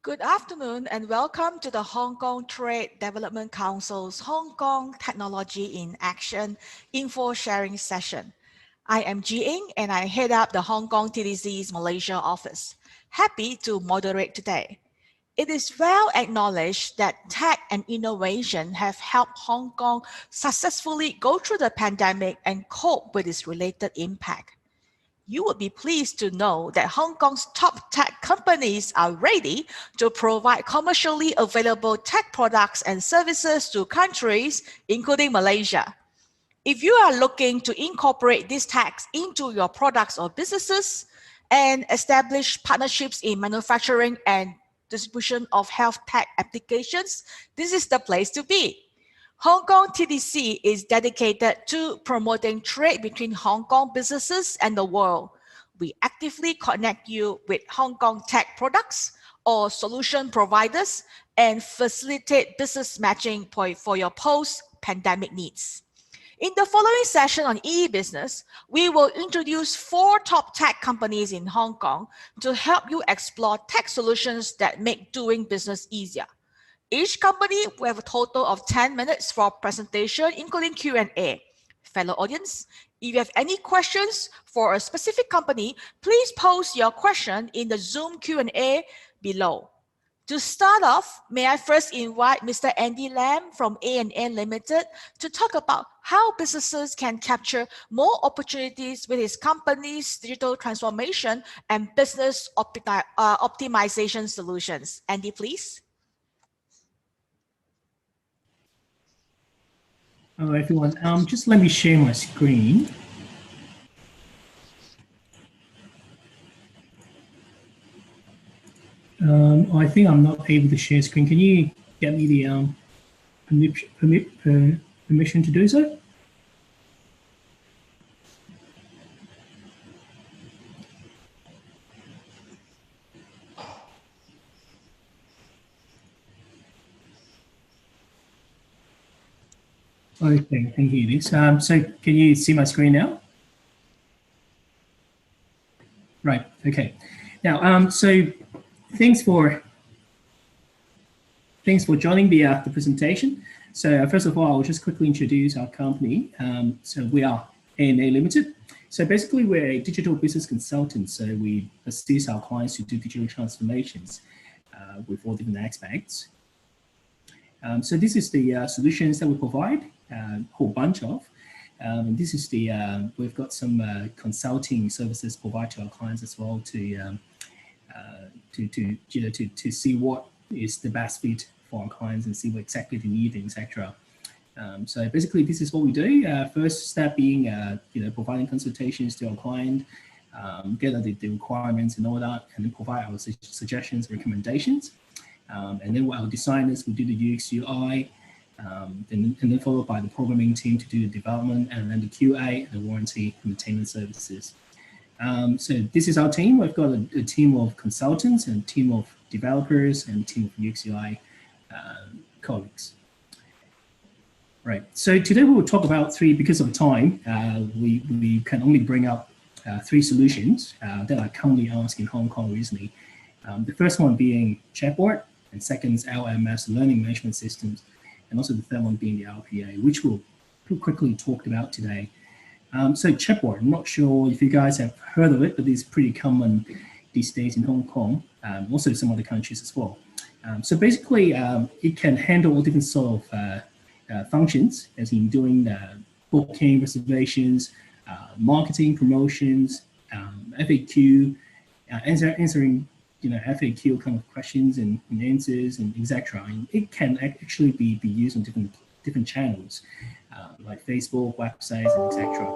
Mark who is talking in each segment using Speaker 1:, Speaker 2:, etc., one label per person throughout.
Speaker 1: Good afternoon and welcome to the Hong Kong Trade Development Council's Hong Kong Technology in Action info sharing session. I am Ji Ing and I head up the Hong Kong TDC's Malaysia office. Happy to moderate today. It is well acknowledged that tech and innovation have helped Hong Kong successfully go through the pandemic and cope with its related impact. You would be pleased to know that Hong Kong's top tech companies are ready to provide commercially available tech products and services to countries, including Malaysia. If you are looking to incorporate these techs into your products or businesses and establish partnerships in manufacturing and distribution of health tech applications, this is the place to be. Hong Kong TDC is dedicated to promoting trade between Hong Kong businesses and the world. We actively connect you with Hong Kong tech products or solution providers and facilitate business matching for your post-pandemic needs. In the following session on e-business, we will introduce 4 top tech companies in Hong Kong to help you explore tech solutions that make doing business easier. Each company will have a total of 10 minutes for presentation, including Q&A. Fellow audience, if you have any questions for a specific company, please post your question in the Zoom Q&A below. To start off, may I first invite Mr. Andy Lam from A&A Ltd to talk about how businesses can capture more opportunities with his company's digital transformation and business optimization solutions. Andy, please.
Speaker 2: Hello everyone, just let me share my screen. I think I'm not able to share screen. Can you get me the permission to do so? Okay, thank you. This. So can you see my screen now? Right. Okay. Now, so thanks for joining the presentation. So first of all, I'll just quickly introduce our company. So we are A&A Ltd. So basically, we're a digital business consultant. So we assist our clients to do digital transformations with all different aspects. So this is the solutions that we provide, a whole bunch of. And this is the we've got some consulting services provided to our clients as well to see what is the best fit for our clients and see what exactly they need, etc. So basically, this is what we do. First step being providing consultations to our client, gather the requirements and all that, and then provide our suggestions, recommendations. And then our designers will do the UX, UI, and then followed by the programming team to do the development, and then the QA and the warranty and maintenance services. So this is our team. We've got a team of consultants and a team of developers and a team of UX, UI colleagues. Right. So today we will talk about 3, because of time, we can only bring up 3 solutions that are commonly asked in Hong Kong recently. The first one being chatbot, and second is LMS, learning management systems, and also the third one being the RPA, which we'll quickly talk about today. So chatbot, I'm not sure if you guys have heard of it, but it's pretty common these days in Hong Kong, also some other countries as well. So basically, it can handle all different sort of functions, as in doing booking, reservations, marketing, promotions, FAQ, answering FAQ kind of questions and answers and etc. And it can actually be used on different channels like Facebook, websites, and etc.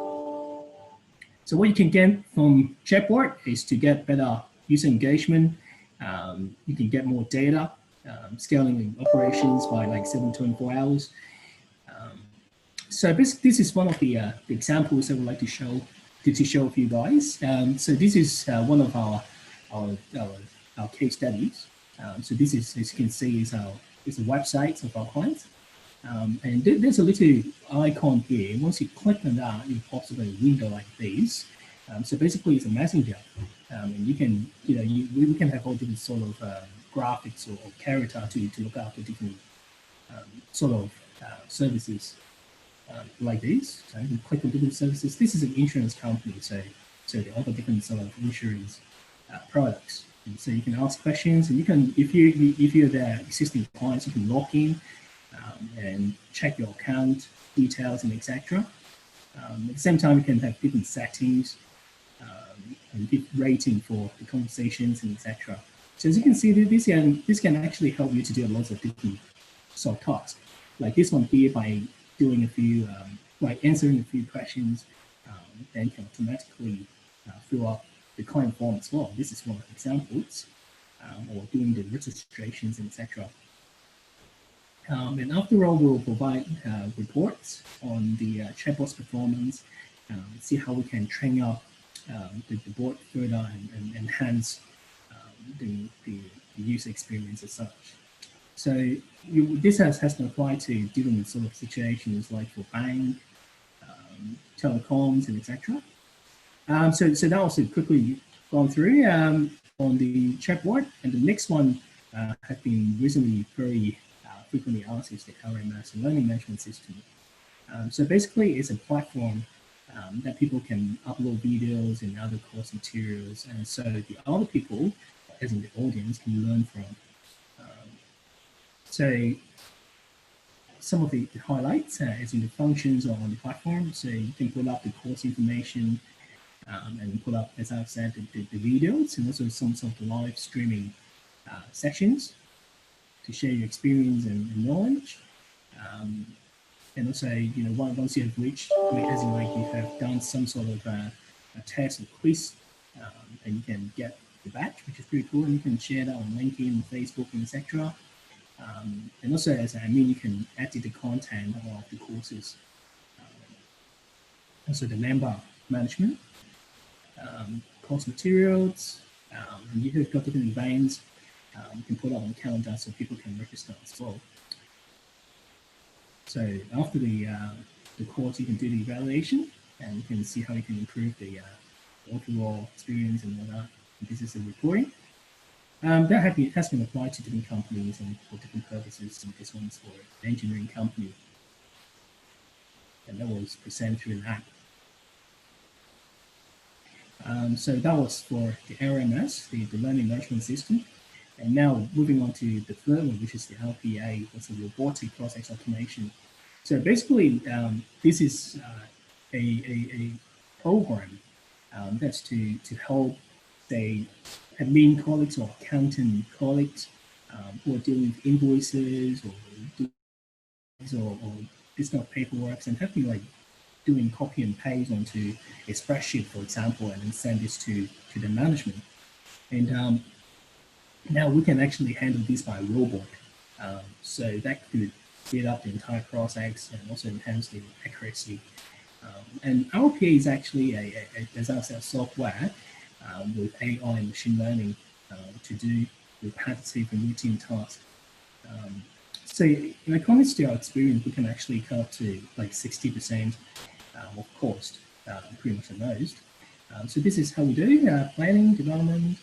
Speaker 2: So what you can get from chatbot is to get better user engagement. You can get more data, scaling operations by like 7-24 hours. So this is one of the examples I would like to show with you guys. So this is one of our case studies. So this is, as you can see, is the websites of our clients. And there's a little icon here. Once you click on that, it pops up a window like this. So basically, it's a messenger, and you can, we can have all different sort of graphics or character to look after different sort of services like this. So you can click on different services. This is an insurance company, so they offer different sort of insurance products. And so you can ask questions, and you can, if you're their existing clients, you can log in and check your account details and etc. At the same time, you can have different settings and give rating for the conversations and etc. So as you can see, this can actually help you to do lots of different sort of tasks. Like this one here, by doing a few, like answering a few questions, then can automatically fill up the client form as well. This is one of the examples, or doing the registrations, etc. And after all, we'll provide reports on the chatbot's performance, see how we can train up the bot further and enhance the user experience as such. So this has been applied to different sort of situations, like for bank, telecoms, and etc. So that was quickly gone through on the chatbot, and the next one has been recently very frequently asked is the LMS, Learning Management System. So basically, it's a platform that people can upload videos and other course materials, and so the other people, as in the audience, can learn from. So some of the highlights is in the functions on the platform. So you can pull up the course information and pull up, as I've said, the videos, and also some sort of live streaming sessions to share your experience and knowledge. And also, you know, once you have reached, as in like you have done some sort of a test or quiz, and you can get the badge, which is pretty cool, and you can share that on LinkedIn, Facebook, and etc. And also, as I mean, you can edit the content of the courses. Also, the member management, course materials, and you have got different events. You can put up on the calendar so people can register as well. So after the course, you can do the evaluation, and you can see how you can improve the overall experience and all that. And this is the reporting. That has been applied to different companies and for different purposes. And this one's for an engineering company, and that was presented through an app. So that was for the LMS, the Learning Management System. And now moving on to the third one, which is the RPA, that's a robotic process automation. So basically, this is a program that's to help, say, admin colleagues or accountant colleagues who are dealing with invoices or this kind of paperwork, and have been like doing copy and paste onto a spreadsheet, for example, and then send this to the management. And now we can actually handle this by robot. So that could speed up the entire process and also enhance the accuracy. And RPA is actually as I said, software with AI and machine learning to do repetitive and routine tasks. So in accordance to our experience, we can actually cut up to like 60% of cost, pretty much at most. So this is how we do planning, development,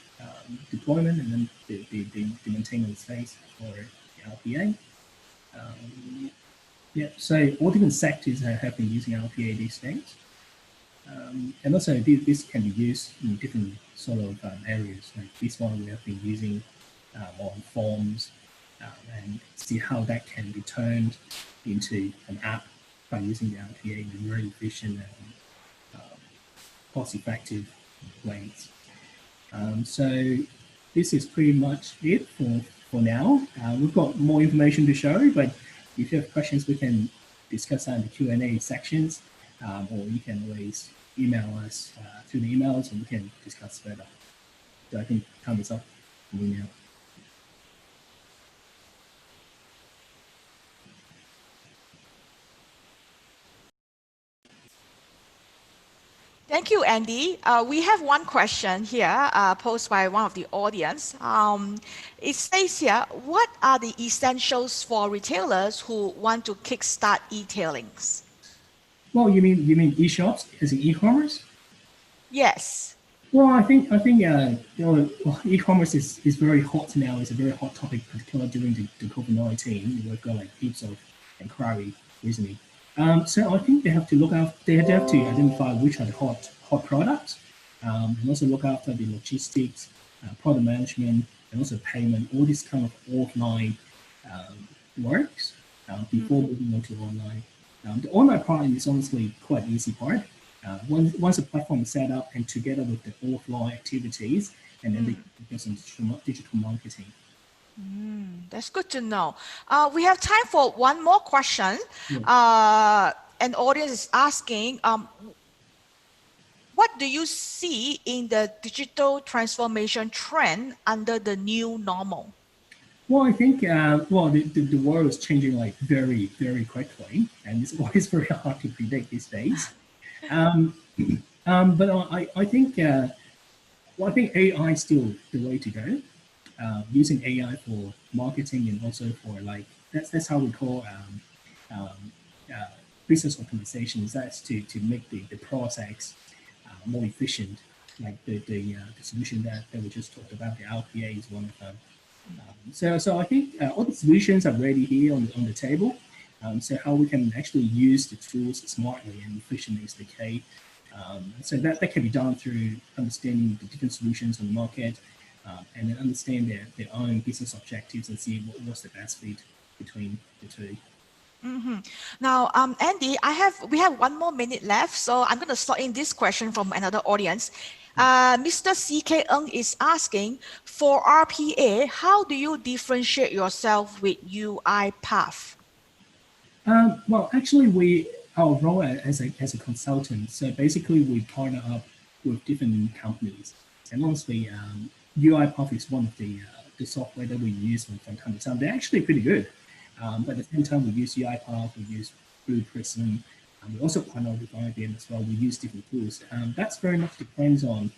Speaker 2: deployment, and then the maintenance phase for the RPA. Yeah, so all different sectors have been using RPA these days. And also this can be used in different sort of areas. Like this one we have been using on forms, and see how that can be turned into an app by using the RPA in a very efficient and cost-effective ways. So this is pretty much it for now. We've got more information to show, but if you have questions, we can discuss that in the Q&A sections, or you can always email us through the emails and we can discuss further. So I think time is up for me now.
Speaker 1: Thank you, Andy. We have one question here posed by one of the audience. It says here, what are the essentials for retailers who want to kickstart e-tailings?
Speaker 2: Well, you mean e-shops as in e-commerce?
Speaker 1: Yes.
Speaker 2: Well, well, e-commerce is very hot now. It's a very hot topic, particularly during the COVID-19. We've got like heaps of inquiry recently. So I think they have to look out. They have to identify which are the hot products, and also look after the logistics, product management, and also payment. All this kind of offline works before moving on to online. The online part is honestly quite easy part. Once a platform is set up and together with the offline activities, and then they focus on digital marketing.
Speaker 1: That's good to know. We have time for one more question.
Speaker 2: Yeah.
Speaker 1: An audience is asking, what do you see in the digital transformation trend under the new normal?
Speaker 2: Well, I think the world is changing like very very quickly, and it's always very hard to predict these days. Um, but I think AI is still the way to go. Using AI for marketing and also for like that's how we call uh, business optimizations. That's to make the process more efficient. Like the solution that we just talked about, the RPA is one of them. So I think all the solutions are ready here on the table. So how we can actually use the tools smartly and efficiently is the key. So that can be done through understanding the different solutions on the market, and then understand their own business objectives and see what's the best fit between the two.
Speaker 1: Now, Andy, we have 1 more minute left, so I'm going to slot in this question from another audience. Mr. CK Ng is asking, for RPA, how do you differentiate yourself with UiPath?
Speaker 2: Well, actually, our role as a consultant. So basically, we partner up with different companies, and honestly, UiPath is one of the software that we use from time to time. They're actually pretty good. But at the same time, we use UiPath, we use Blue Prism, we also partner with IBM as well. We use different tools. That's very much depends on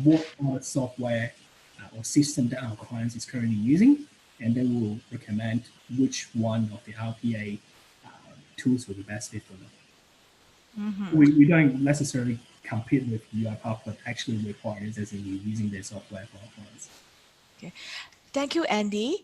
Speaker 2: what other software or system that our clients is currently using, and then we'll recommend which one of the RPA tools will be best fit for them. We don't necessarily compete with UiPath, but actually we're partners as in we're using their software for our clients.
Speaker 1: Okay. Thank you, Andy.